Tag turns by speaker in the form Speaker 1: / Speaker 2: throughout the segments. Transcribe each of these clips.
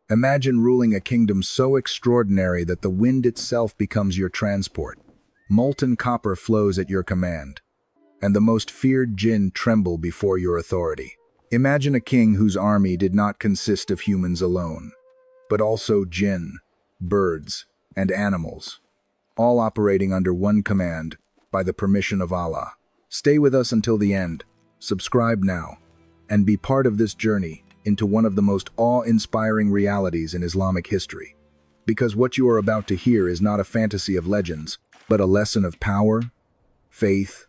Speaker 1: Imagine ruling a kingdom so extraordinary that the wind itself becomes your transport. Molten copper flows at your command, and the most feared jinn tremble before your authority. Imagine a king whose army did not consist of humans alone, but also jinn, birds, and animals, all operating under one command by the permission of Allah. Stay with us until the end, subscribe now, and be part of this journey into one of the most awe-inspiring realities in Islamic history. Because what you are about to hear is not a fantasy of legends, but a lesson of power, faith,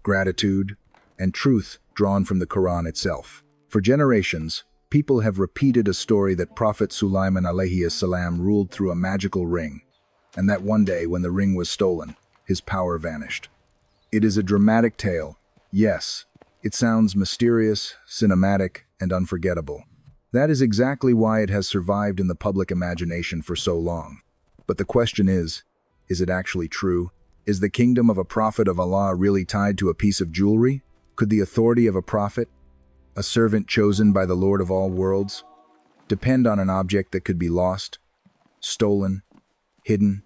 Speaker 1: gratitude, and truth drawn from the Quran itself. For generations, people have repeated a story that Prophet Sulaiman alayhi salam ruled through a magical ring, and that one day when the ring was stolen, his power vanished. It is a dramatic tale, yes. It sounds mysterious, cinematic, and unforgettable. That is exactly why it has survived in the public imagination for so long. But the question is it actually true? Is the kingdom of a prophet of Allah really tied to a piece of jewelry? Could the authority of a prophet, a servant chosen by the Lord of all worlds, depend on an object that could be lost, stolen, hidden,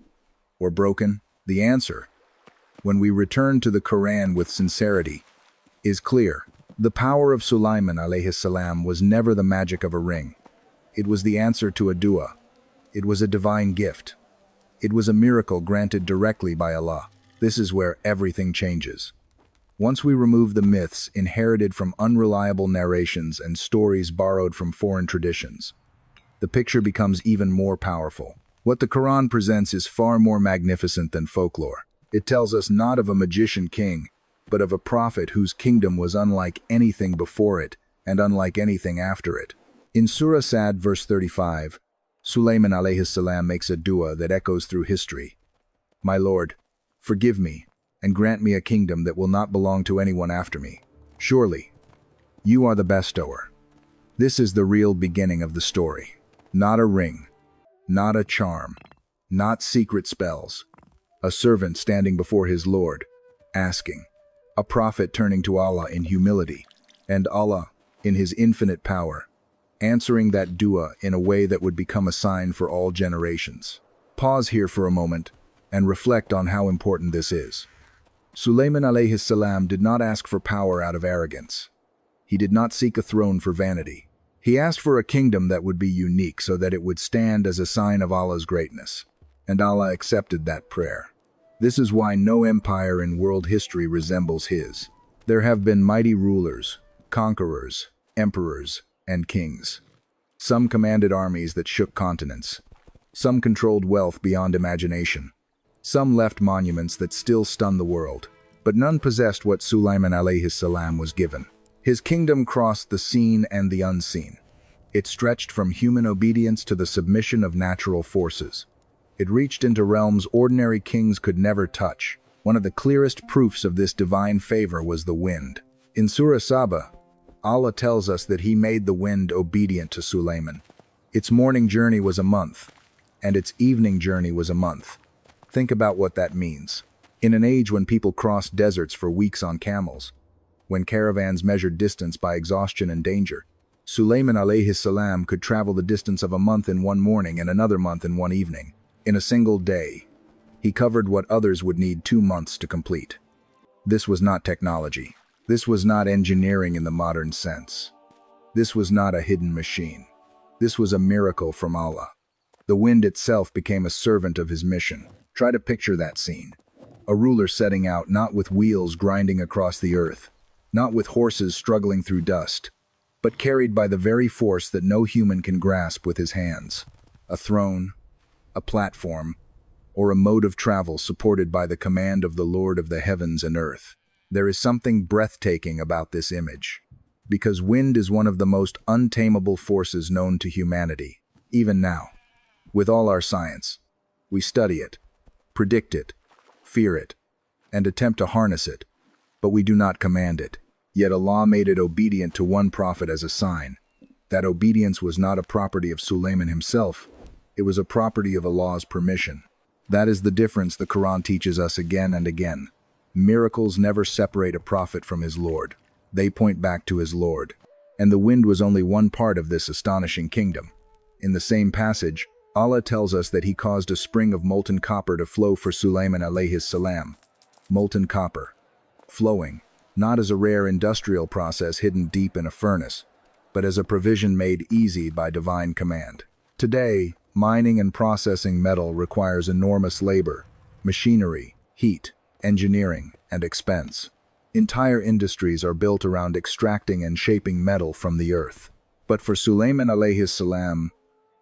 Speaker 1: or broken? The answer, when we return to the Quran with sincerity, is clear. The power of Sulaiman alayhi salam was never the magic of a ring. It was the answer to a dua. It was a divine gift. It was a miracle granted directly by Allah. This is where everything changes. Once we remove the myths inherited from unreliable narrations and stories borrowed from foreign traditions, the picture becomes even more powerful. What the Quran presents is far more magnificent than folklore. It tells us not of a magician king, but of a prophet whose kingdom was unlike anything before it and unlike anything after it. In Surah Sad, verse 35, Sulaiman alayhi salam makes a dua that echoes through history. My Lord, forgive me and grant me a kingdom that will not belong to anyone after me. Surely, you are the bestower. This is the real beginning of the story. Not a ring, not a charm, not secret spells. A servant standing before his Lord, asking. A prophet turning to Allah in humility, and Allah, in his infinite power, answering that dua in a way that would become a sign for all generations. Pause here for a moment and reflect on how important this is. Sulaiman alayhi salam did not ask for power out of arrogance. He did not seek a throne for vanity. He asked for a kingdom that would be unique so that it would stand as a sign of Allah's greatness. And Allah accepted that prayer. This is why no empire in world history resembles his. There have been mighty rulers, conquerors, emperors, and kings. Some commanded armies that shook continents. Some controlled wealth beyond imagination. Some left monuments that still stun the world. But none possessed what Sulaiman alayhi salam was given. His kingdom crossed the seen and the unseen. It stretched from human obedience to the submission of natural forces. It reached into realms ordinary kings could never touch. One of the clearest proofs of this divine favor was the wind. In Surah Saba, Allah tells us that he made the wind obedient to Sulaiman. Its morning journey was a month, and its evening journey was a month. Think about what that means. In an age when people crossed deserts for weeks on camels, when caravans measured distance by exhaustion and danger, Sulaiman alayhi salam could travel the distance of a month in one morning and another month in one evening. In a single day, he covered what others would need 2 months to complete. This was not technology. This was not engineering in the modern sense. This was not a hidden machine. This was a miracle from Allah. The wind itself became a servant of his mission. Try to picture that scene. A ruler setting out not with wheels grinding across the earth, not with horses struggling through dust, but carried by the very force that no human can grasp with his hands. A throne, a platform, or a mode of travel supported by the command of the Lord of the heavens and earth. There is something breathtaking about this image, because wind is one of the most untamable forces known to humanity, even now. With all our science, we study it, predict it, fear it, and attempt to harness it, but we do not command it. Yet Allah made it obedient to one prophet as a sign. That obedience was not a property of Sulaiman himself, it was a property of Allah's permission. That is the difference the Quran teaches us again and again. Miracles never separate a prophet from his Lord. They point back to his Lord. And the wind was only one part of this astonishing kingdom. In the same passage, Allah tells us that He caused a spring of molten copper to flow for Sulaiman alayhi salam. Molten copper, flowing, not as a rare industrial process hidden deep in a furnace, but as a provision made easy by divine command. Today, mining and processing metal requires enormous labor, machinery, heat, engineering, and expense. Entire industries are built around extracting and shaping metal from the earth. But for Sulaiman alayhi salam,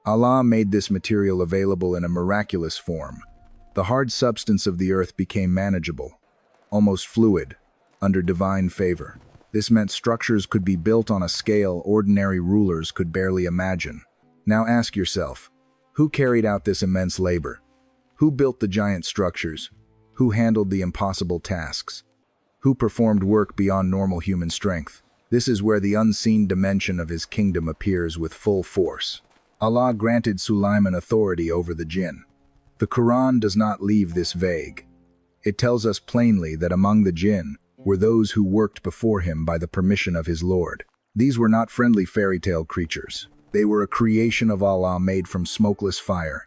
Speaker 1: Allah made this material available in a miraculous form. The hard substance of the earth became manageable, almost fluid, under divine favor. This meant structures could be built on a scale ordinary rulers could barely imagine. Now ask yourself, who carried out this immense labor? Who built the giant structures? Who handled the impossible tasks? Who performed work beyond normal human strength? This is where the unseen dimension of His kingdom appears with full force. Allah granted Sulaiman authority over the jinn. The Quran does not leave this vague. It tells us plainly that among the jinn were those who worked before him by the permission of his Lord. These were not friendly fairy tale creatures. They were a creation of Allah made from smokeless fire,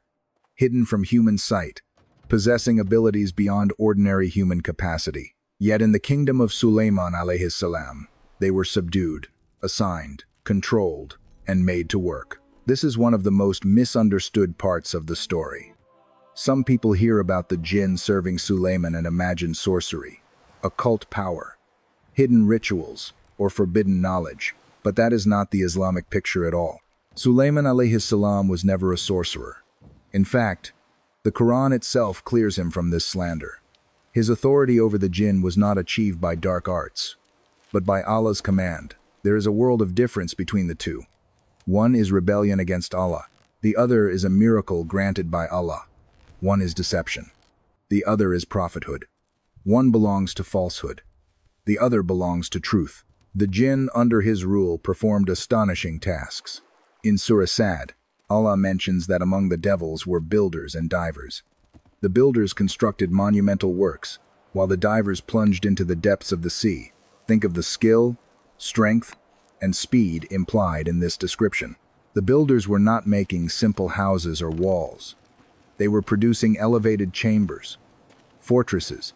Speaker 1: hidden from human sight, possessing abilities beyond ordinary human capacity. Yet in the kingdom of Sulaiman alayhi salam, they were subdued, assigned, controlled, and made to work. This is one of the most misunderstood parts of the story. Some people hear about the jinn serving Sulaiman and imagine sorcery, occult power, hidden rituals, or forbidden knowledge. But that is not the Islamic picture at all. Sulaiman alayhi salam was never a sorcerer. In fact, the Quran itself clears him from this slander. His authority over the jinn was not achieved by dark arts, but by Allah's command. There is a world of difference between the two. One is rebellion against Allah. The other is a miracle granted by Allah. One is deception. The other is prophethood. One belongs to falsehood. The other belongs to truth. The jinn under his rule performed astonishing tasks. In Surah Sad, Allah mentions that among the devils were builders and divers. The builders constructed monumental works, while the divers plunged into the depths of the sea. Think of the skill, strength, and speed implied in this description. The builders were not making simple houses or walls. They were producing elevated chambers, fortresses,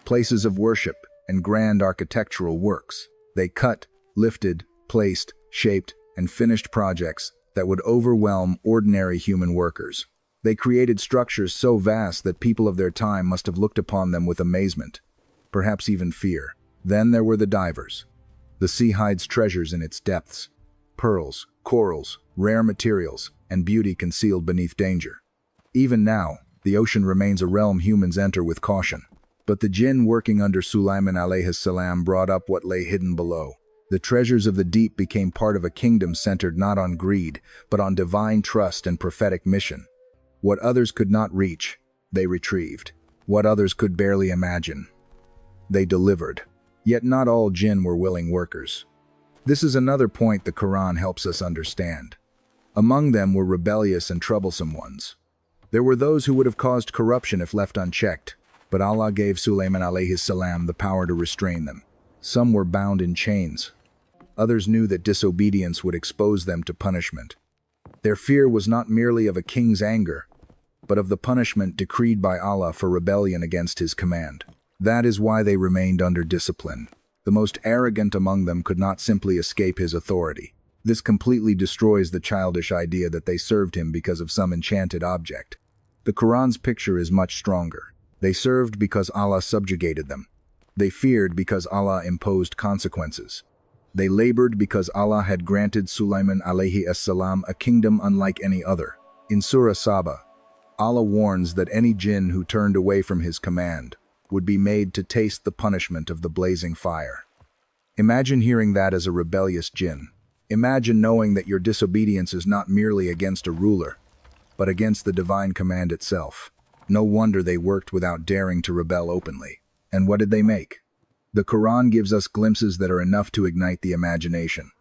Speaker 1: places of worship, and grand architectural works. They cut, lifted, placed, shaped, and finished projects that would overwhelm ordinary human workers. They created structures so vast that people of their time must have looked upon them with amazement, perhaps even fear. Then there were the divers. The sea hides treasures in its depths: pearls, corals, rare materials, and beauty concealed beneath danger. Even now, the ocean remains a realm humans enter with caution. But the jinn working under Sulaiman alayhi salam brought up what lay hidden below. The treasures of the deep became part of a kingdom centered not on greed, but on divine trust and prophetic mission. What others could not reach, they retrieved. What others could barely imagine, they delivered. Yet not all jinn were willing workers. This is another point the Quran helps us understand. Among them were rebellious and troublesome ones. There were those who would have caused corruption if left unchecked, but Allah gave Sulaiman alayhi salam the power to restrain them. Some were bound in chains. Others knew that disobedience would expose them to punishment. Their fear was not merely of a king's anger, but of the punishment decreed by Allah for rebellion against His command. That is why they remained under discipline. The most arrogant among them could not simply escape His authority. This completely destroys the childish idea that they served Him because of some enchanted object. The Quran's picture is much stronger. They served because Allah subjugated them. They feared because Allah imposed consequences. They labored because Allah had granted Sulaiman alayhi salam a kingdom unlike any other. In Surah Saba, Allah warns that any jinn who turned away from His command would be made to taste the punishment of the blazing fire. Imagine hearing that as a rebellious jinn. Imagine knowing that your disobedience is not merely against a ruler, but against the divine command itself. No wonder they worked without daring to rebel openly. And what did they make? The Quran gives us glimpses that are enough to ignite the imagination.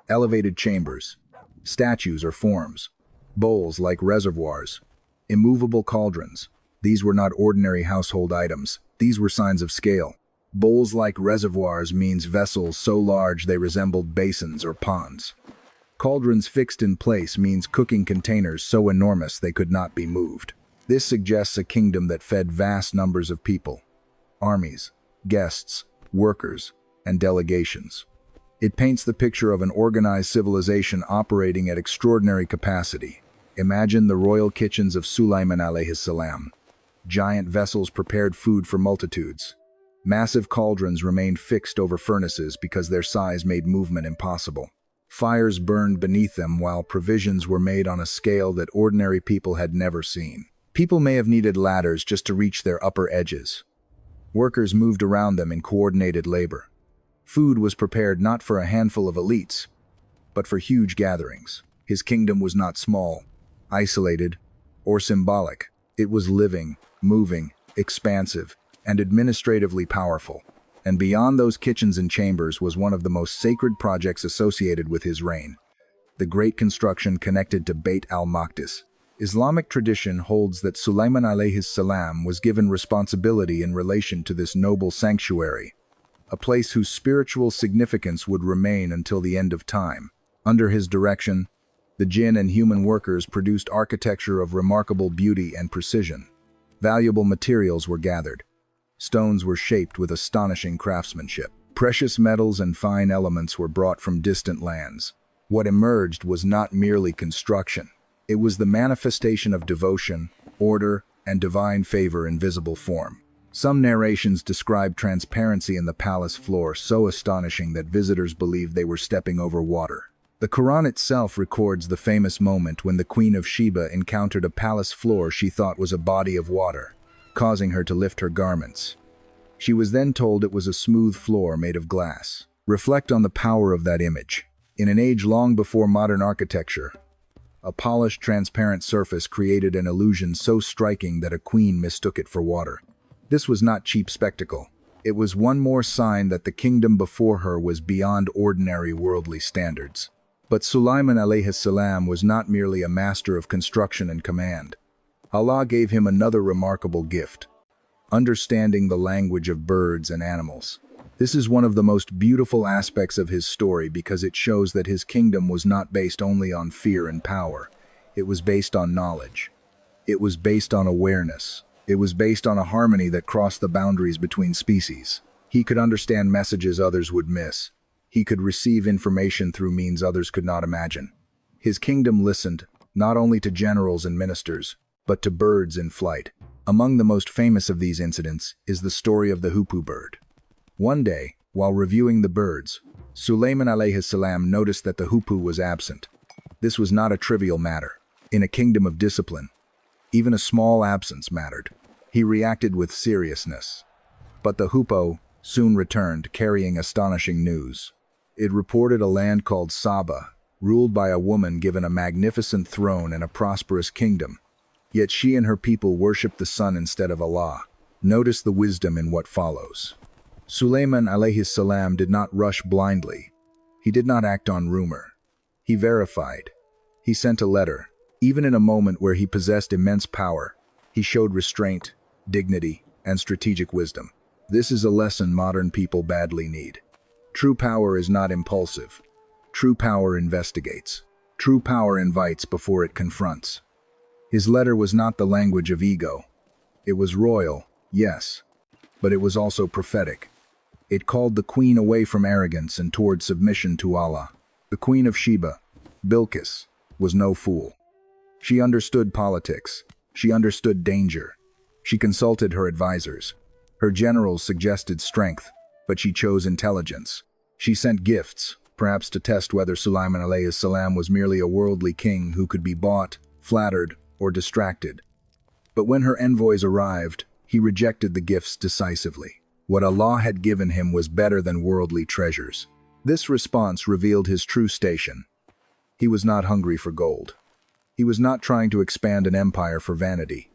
Speaker 1: Elevated chambers, statues or forms, bowls like reservoirs, immovable cauldrons. These were not ordinary household items. These were signs of scale. Bowls like reservoirs means vessels so large they resembled basins or ponds. Cauldrons fixed in place means cooking containers so enormous they could not be moved. This suggests a kingdom that fed vast numbers of people, armies, guests, workers, and delegations. It paints the picture of an organized civilization operating at extraordinary capacity. Imagine the royal kitchens of Sulaiman alayhi salam. Giant vessels prepared food for multitudes. Massive cauldrons remained fixed over furnaces because their size made movement impossible. Fires burned beneath them while provisions were made on a scale that ordinary people had never seen. People may have needed ladders just to reach their upper edges. Workers moved around them in coordinated labor. Food was prepared not for a handful of elites, but for huge gatherings. His kingdom was not small, isolated, or symbolic. It was living, moving, expansive, and administratively powerful. And beyond those kitchens and chambers was one of the most sacred projects associated with his reign, the great construction connected to Bayt al-Maqdis. Islamic tradition holds that Sulaiman alayhi salam was given responsibility in relation to this noble sanctuary, a place whose spiritual significance would remain until the end of time. Under his direction, the jinn and human workers produced architecture of remarkable beauty and precision. Valuable materials were gathered. Stones were shaped with astonishing craftsmanship. Precious metals and fine elements were brought from distant lands. What emerged was not merely construction. It was the manifestation of devotion, order, and divine favor in visible form. Some narrations describe transparency in the palace floor so astonishing that visitors believed they were stepping over water. The Quran itself records the famous moment when the Queen of Sheba encountered a palace floor she thought was a body of water, causing her to lift her garments. She was then told it was a smooth floor made of glass. Reflect on the power of that image. In an age long before modern architecture, a polished, transparent surface created an illusion so striking that a queen mistook it for water. This was not cheap spectacle. It was one more sign that the kingdom before her was beyond ordinary worldly standards. But Sulaiman alayhi salam was not merely a master of construction and command. Allah gave him another remarkable gift: understanding the language of birds and animals. This is one of the most beautiful aspects of his story because it shows that his kingdom was not based only on fear and power. It was based on knowledge. It was based on awareness. It was based on a harmony that crossed the boundaries between species. He could understand messages others would miss. He could receive information through means others could not imagine. His kingdom listened not only to generals and ministers, but to birds in flight. Among the most famous of these incidents is the story of the hoopoe bird. One day, while reviewing the birds, Sulaiman alayhi salam noticed that the hoopoe was absent. This was not a trivial matter. In a kingdom of discipline, even a small absence mattered. He reacted with seriousness. But the hoopoe soon returned, carrying astonishing news. It reported a land called Saba, ruled by a woman given a magnificent throne and a prosperous kingdom. Yet she and her people worshipped the sun instead of Allah. Notice the wisdom in what follows. Sulaiman alayhi salam did not rush blindly. He did not act on rumor. He verified. He sent a letter. Even in a moment where he possessed immense power, he showed restraint, dignity, and strategic wisdom. This is a lesson modern people badly need. True power is not impulsive. True power investigates. True power invites before it confronts. His letter was not the language of ego. It was royal, yes, but it was also prophetic. It called the queen away from arrogance and toward submission to Allah. The Queen of Sheba, Bilqis, was no fool. She understood politics. She understood danger. She consulted her advisors. Her generals suggested strength, but she chose intelligence. She sent gifts, perhaps to test whether Sulaiman alayhi salam was merely a worldly king who could be bought, flattered, or distracted. But when her envoys arrived, he rejected the gifts decisively. What Allah had given him was better than worldly treasures. This response revealed his true station. He was not hungry for gold. He was not trying to expand an empire for vanity.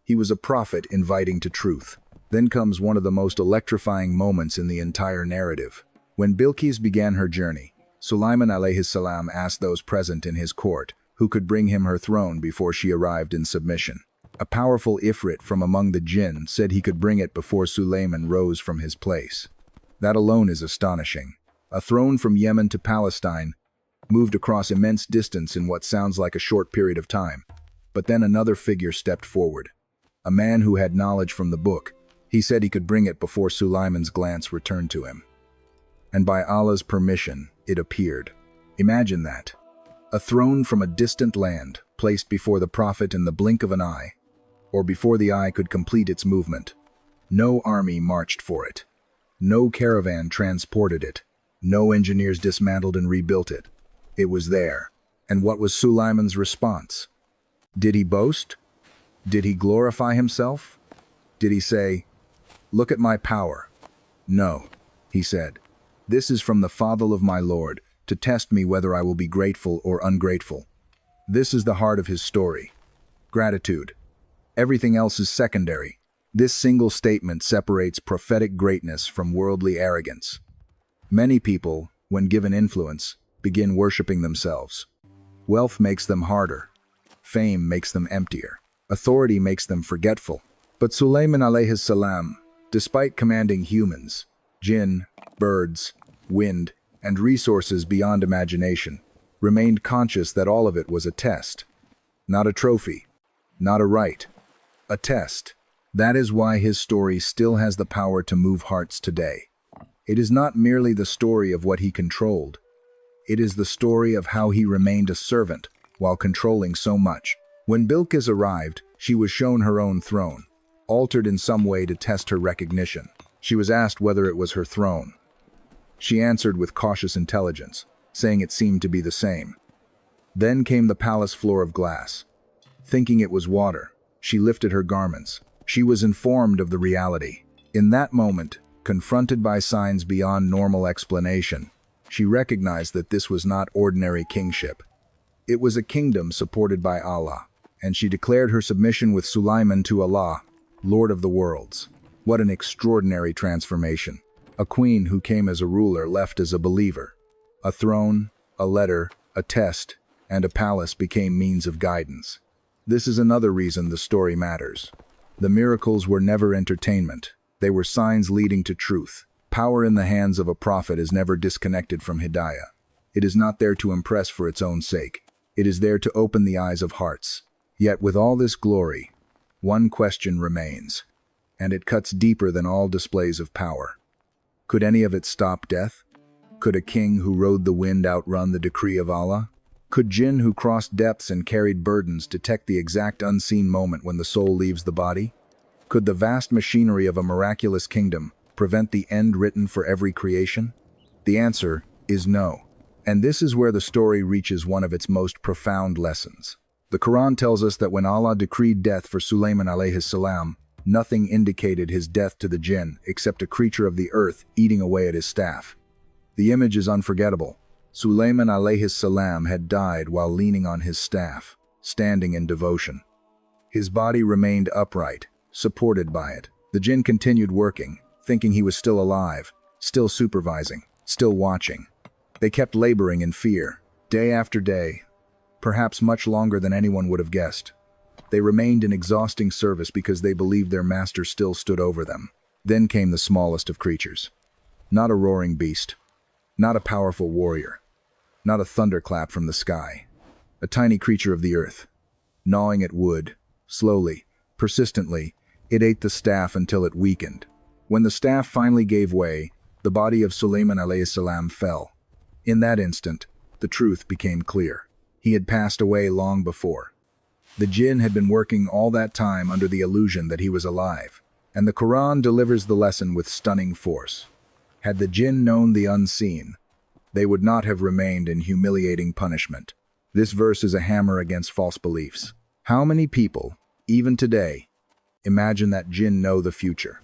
Speaker 1: He was a prophet inviting to truth. Then comes one of the most electrifying moments in the entire narrative. When Bilqis began her journey, Sulaiman alayhi salam asked those present in his court who could bring him her throne before she arrived in submission. A powerful ifrit from among the jinn said he could bring it before Sulaiman rose from his place. That alone is astonishing. A throne from Yemen to Palestine, moved across immense distance in what sounds like a short period of time. But then another figure stepped forward. A man who had knowledge from the book. He said he could bring it before Sulaiman's glance returned to him. And by Allah's permission, it appeared. Imagine that. A throne from a distant land, placed before the Prophet in the blink of an eye, or before the eye could complete its movement. No army marched for it. No caravan transported it. No engineers dismantled and rebuilt it. It was there. And what was Sulaiman's response? Did he boast? Did he glorify himself? Did he say, "Look at my power"? No, he said. This is from the Fadl of my Lord, to test me whether I will be grateful or ungrateful. This is the heart of his story. Gratitude. Everything else is secondary. This single statement separates prophetic greatness from worldly arrogance. Many people, when given influence, begin worshipping themselves. Wealth makes them harder. Fame makes them emptier. Authority makes them forgetful. But Sulaiman alayhis salam, despite commanding humans, jinn, birds, wind, and resources beyond imagination, remained conscious that all of it was a test. Not a trophy. Not a right. A test. That is why his story still has the power to move hearts today. It is not merely the story of what he controlled. It is the story of how he remained a servant while controlling so much. When Bilqis arrived, she was shown her own throne, altered in some way to test her recognition. She was asked whether it was her throne. She answered with cautious intelligence, saying it seemed to be the same. Then came the palace floor of glass. Thinking it was water, she lifted her garments. She was informed of the reality. In that moment, confronted by signs beyond normal explanation, she recognized that this was not ordinary kingship. It was a kingdom supported by Allah, and she declared her submission with Sulaiman to Allah, Lord of the worlds. What an extraordinary transformation. A queen who came as a ruler left as a believer. A throne, a letter, a test, and a palace became means of guidance. This is another reason the story matters. The miracles were never entertainment. They were signs leading to truth. Power in the hands of a prophet is never disconnected from Hidayah. It is not there to impress for its own sake. It is there to open the eyes of hearts. Yet with all this glory, one question remains, and it cuts deeper than all displays of power. Could any of it stop death? Could a king who rode the wind outrun the decree of Allah? Could jinn who crossed depths and carried burdens detect the exact unseen moment when the soul leaves the body? Could the vast machinery of a miraculous kingdom prevent the end written for every creation? The answer is no. And this is where the story reaches one of its most profound lessons. The Quran tells us that when Allah decreed death for Sulaiman alayhis salam, nothing indicated his death to the jinn except a creature of the earth eating away at his staff. The image is unforgettable. Sulaiman alayhis salam had died while leaning on his staff, standing in devotion. His body remained upright, supported by it. The jinn continued working, thinking he was still alive, still supervising, still watching. They kept laboring in fear, day after day, perhaps much longer than anyone would have guessed. They remained in exhausting service because they believed their master still stood over them. Then came the smallest of creatures. Not a roaring beast, not a powerful warrior, not a thunderclap from the sky. A tiny creature of the earth. Gnawing at wood, slowly, persistently, it ate the staff until it weakened. When the staff finally gave way, the body of Sulaiman alayhis salam fell. In that instant, the truth became clear. He had passed away long before. The jinn had been working all that time under the illusion that he was alive, and the Quran delivers the lesson with stunning force. Had the jinn known the unseen, they would not have remained in humiliating punishment. This verse is a hammer against false beliefs. How many people, even today, imagine that jinn know the future,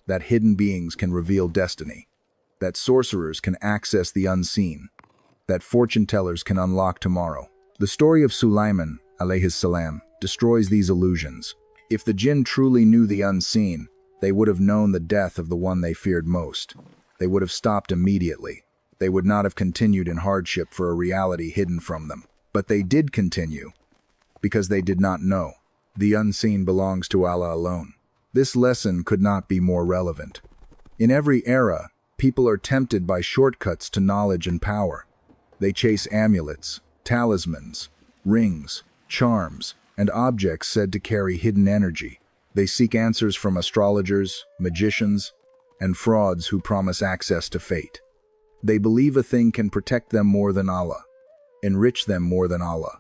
Speaker 1: that hidden beings can reveal destiny, that sorcerers can access the unseen, that fortune tellers can unlock tomorrow? The story of Sulaiman alayhis salam destroys these illusions. If the jinn truly knew the unseen, they would have known the death of the one they feared most. They would have stopped immediately. They would not have continued in hardship for a reality hidden from them. But they did continue, because they did not know. The unseen belongs to Allah alone. This lesson could not be more relevant. In every era, people are tempted by shortcuts to knowledge and power. They chase amulets, talismans, rings, charms, and objects said to carry hidden energy. They seek answers from astrologers, magicians, and frauds who promise access to fate. They believe a thing can protect them more than Allah, enrich them more than Allah,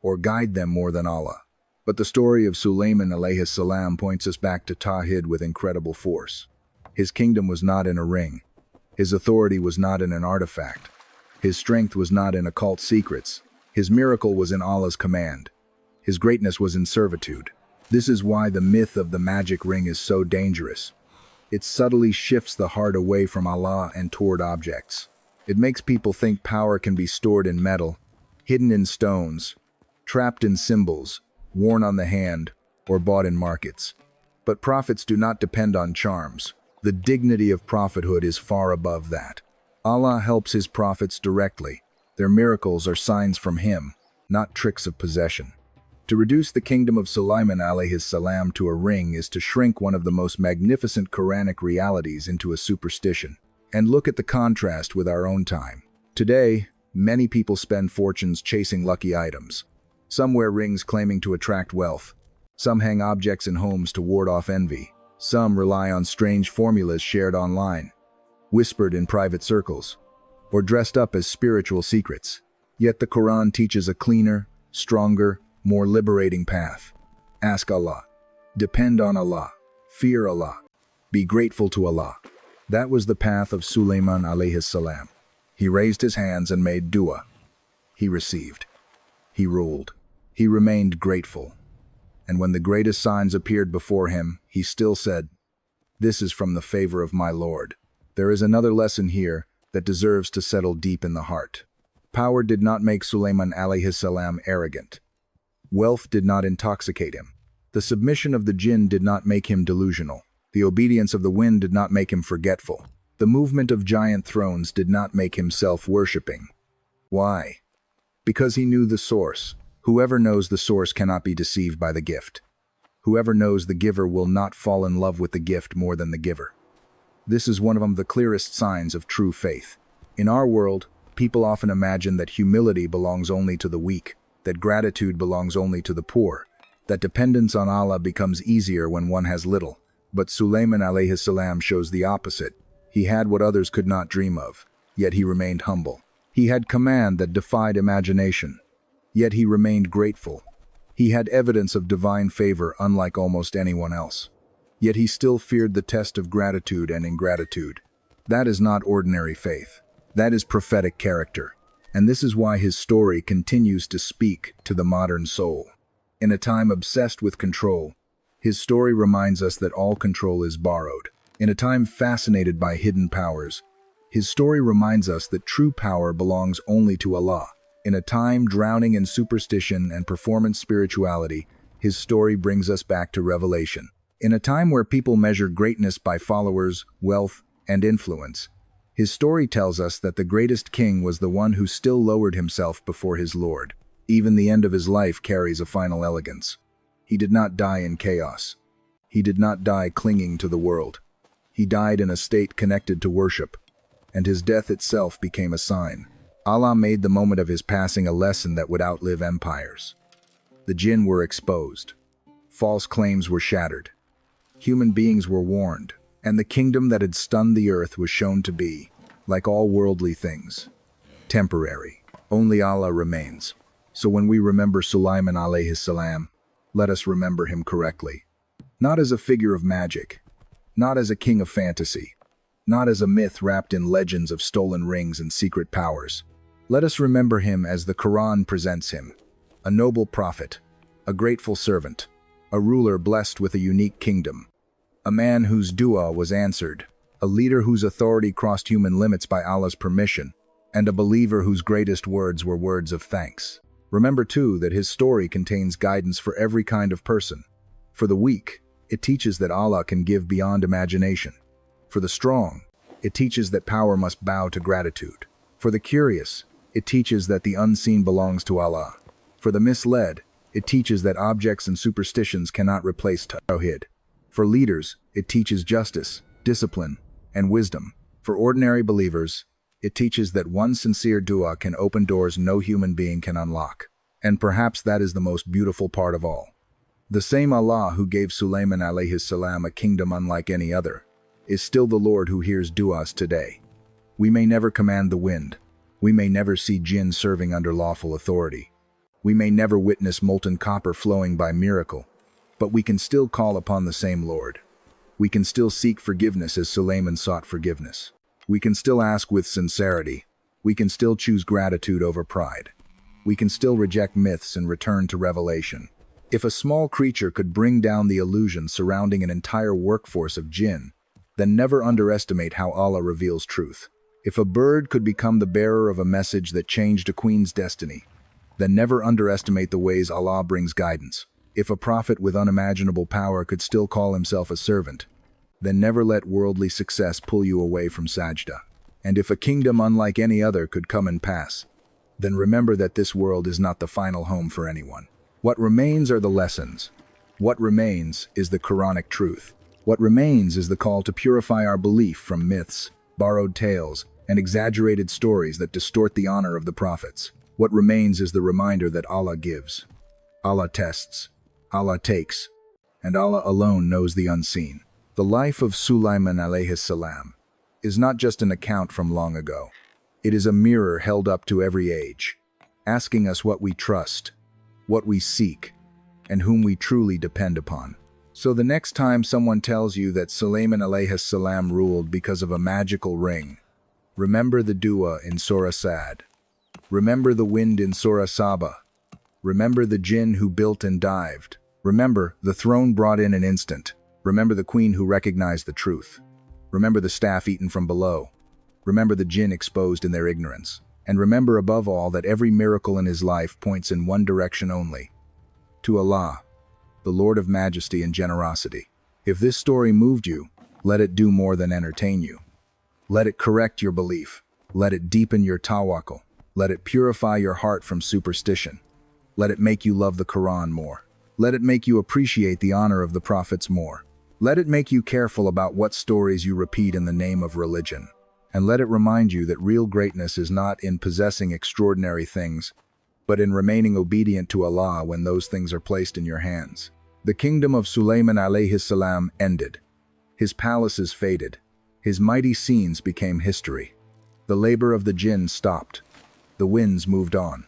Speaker 1: or guide them more than Allah. But the story of Sulaiman alayhi salam points us back to Tawhid with incredible force. His kingdom was not in a ring. His authority was not in an artifact. His strength was not in occult secrets. His miracle was in Allah's command. His greatness was in servitude. This is why the myth of the magic ring is so dangerous. It subtly shifts the heart away from Allah and toward objects. It makes people think power can be stored in metal, hidden in stones, trapped in symbols, worn on the hand, or bought in markets. But prophets do not depend on charms. The dignity of prophethood is far above that. Allah helps His prophets directly. Their miracles are signs from Him, not tricks of possession. To reduce the kingdom of Sulaiman alayhi salam to a ring is to shrink one of the most magnificent Quranic realities into a superstition. And look at the contrast with our own time. Today, many people spend fortunes chasing lucky items. Some wear rings claiming to attract wealth. Some hang objects in homes to ward off envy. Some rely on strange formulas shared online, whispered in private circles, or dressed up as spiritual secrets. Yet the Quran teaches a cleaner, stronger, more liberating path. Ask Allah. Depend on Allah. Fear Allah. Be grateful to Allah. That was the path of Sulaiman alayhi salam. He raised his hands and made dua. He received. He ruled. He remained grateful. And when the greatest signs appeared before him, he still said, "This is from the favor of my Lord." There is another lesson here that deserves to settle deep in the heart. Power did not make Sulaiman alayhi salam arrogant. Wealth did not intoxicate him. The submission of the jinn did not make him delusional. The obedience of the wind did not make him forgetful. The movement of giant thrones did not make him self-worshipping. Why? Because he knew the source. Whoever knows the source cannot be deceived by the gift. Whoever knows the giver will not fall in love with the gift more than the giver. This is one of the clearest signs of true faith. In our world, people often imagine that humility belongs only to the weak, that gratitude belongs only to the poor, that dependence on Allah becomes easier when one has little. But Sulaiman alayhi salam shows the opposite. He had what others could not dream of, yet he remained humble. He had command that defied imagination, yet he remained grateful. He had evidence of divine favor unlike almost anyone else, yet he still feared the test of gratitude and ingratitude. That is not ordinary faith. That is prophetic character. And this is why his story continues to speak to the modern soul. In a time obsessed with control, his story reminds us that all control is borrowed. In a time fascinated by hidden powers, his story reminds us that true power belongs only to Allah. In a time drowning in superstition and performance spirituality, his story brings us back to revelation. In a time where people measure greatness by followers, wealth, and influence, his story tells us that the greatest king was the one who still lowered himself before his Lord. Even the end of his life carries a final elegance. He did not die in chaos. He did not die clinging to the world. He died in a state connected to worship, and his death itself became a sign. Allah made the moment of his passing a lesson that would outlive empires. The jinn were exposed. False claims were shattered. Human beings were warned, and the kingdom that had stunned the earth was shown to be, like all worldly things, temporary. Only Allah remains. So when we remember Sulaiman alayhi salam, let us remember him correctly. Not as a figure of magic, not as a king of fantasy, not as a myth wrapped in legends of stolen rings and secret powers. Let us remember him as the Quran presents him, a noble prophet, a grateful servant, a ruler blessed with a unique kingdom, a man whose dua was answered, a leader whose authority crossed human limits by Allah's permission, and a believer whose greatest words were words of thanks. Remember too that his story contains guidance for every kind of person. For the weak, it teaches that Allah can give beyond imagination. For the strong, it teaches that power must bow to gratitude. For the curious, it teaches that the unseen belongs to Allah. For the misled, it teaches that objects and superstitions cannot replace Tawhid. For leaders, it teaches justice, discipline, and wisdom. For ordinary believers, It teaches that one sincere dua can open doors no human being can unlock. And perhaps that is the most beautiful part of all. The same Allah who gave Sulaiman alayhi salam a kingdom unlike any other is still the Lord who hears duas today. We may never command the wind. We may never see jinn serving under lawful authority. We may never witness molten copper flowing by miracle. But we can still call upon the same Lord. We can still seek forgiveness as Sulaiman sought forgiveness. We can still ask with sincerity. We can still choose gratitude over pride. We can still reject myths and return to revelation. If a small creature could bring down the illusion surrounding an entire workforce of jinn, then never underestimate how Allah reveals truth. If a bird could become the bearer of a message that changed a queen's destiny, then never underestimate the ways Allah brings guidance. If a prophet with unimaginable power could still call himself a servant, then never let worldly success pull you away from sajda. And if a kingdom unlike any other could come and pass, then remember that this world is not the final home for anyone. What remains are the lessons. What remains is the Quranic truth. What remains is the call to purify our belief from myths, borrowed tales, and exaggerated stories that distort the honor of the prophets. What remains is the reminder that Allah gives, Allah tests, Allah takes, and Allah alone knows the unseen. The life of Sulaiman alayhi salam is not just an account from long ago. It is a mirror held up to every age, asking us what we trust, what we seek, and whom we truly depend upon. So the next time someone tells you that Sulaiman alayhi salam ruled because of a magical ring, remember the dua in Surah Sad. Remember the wind in Surah Saba. Remember the jinn who built and dived. Remember the throne brought in an instant. Remember the queen who recognized the truth. Remember the staff eaten from below. Remember the jinn exposed in their ignorance. And remember above all that every miracle in his life points in one direction only, to Allah, the Lord of majesty and generosity. If this story moved you, let it do more than entertain you. Let it correct your belief. Let it deepen your tawakkul. Let it purify your heart from superstition. Let it make you love the Quran more. Let it make you appreciate the honor of the prophets more. Let it make you careful about what stories you repeat in the name of religion. And let it remind you that real greatness is not in possessing extraordinary things, but in remaining obedient to Allah when those things are placed in your hands. The kingdom of Sulaiman alayhi salam ended. His palaces faded. His mighty scenes became history. The labor of the jinn stopped. The winds moved on.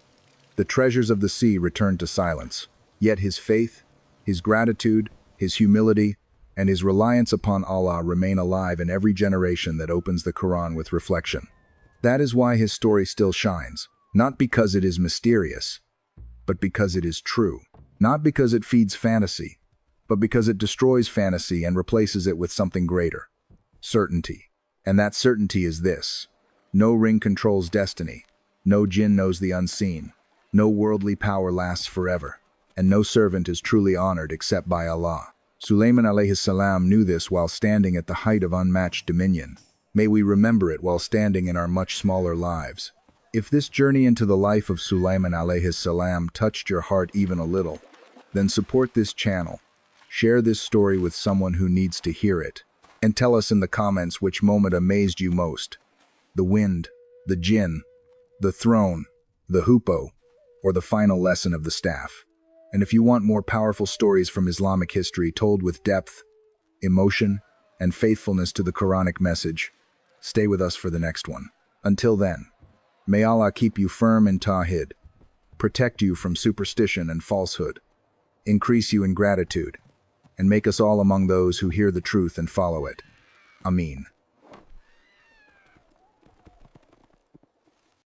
Speaker 1: The treasures of the sea returned to silence. Yet his faith, his gratitude, his humility, and his reliance upon Allah remain alive in every generation that opens the Quran with reflection. That is why his story still shines, not because it is mysterious, but because it is true. Not because it feeds fantasy, but because it destroys fantasy and replaces it with something greater. Certainty. And that certainty is this: no ring controls destiny, no jinn knows the unseen, no worldly power lasts forever, and no servant is truly honored except by Allah. Sulaiman alayhi salam knew this while standing at the height of unmatched dominion. May we remember it while standing in our much smaller lives. If this journey into the life of Sulaiman alayhi salam touched your heart even a little, then support this channel. Share this story with someone who needs to hear it. And tell us in the comments which moment amazed you most: the wind, the jinn, the throne, the hoopoe, or the final lesson of the staff. And if you want more powerful stories from Islamic history told with depth, emotion, and faithfulness to the Quranic message, stay with us for the next one. Until then, may Allah keep you firm in Tawhid, protect you from superstition and falsehood, increase you in gratitude, and make us all among those who hear the truth and follow it. Ameen.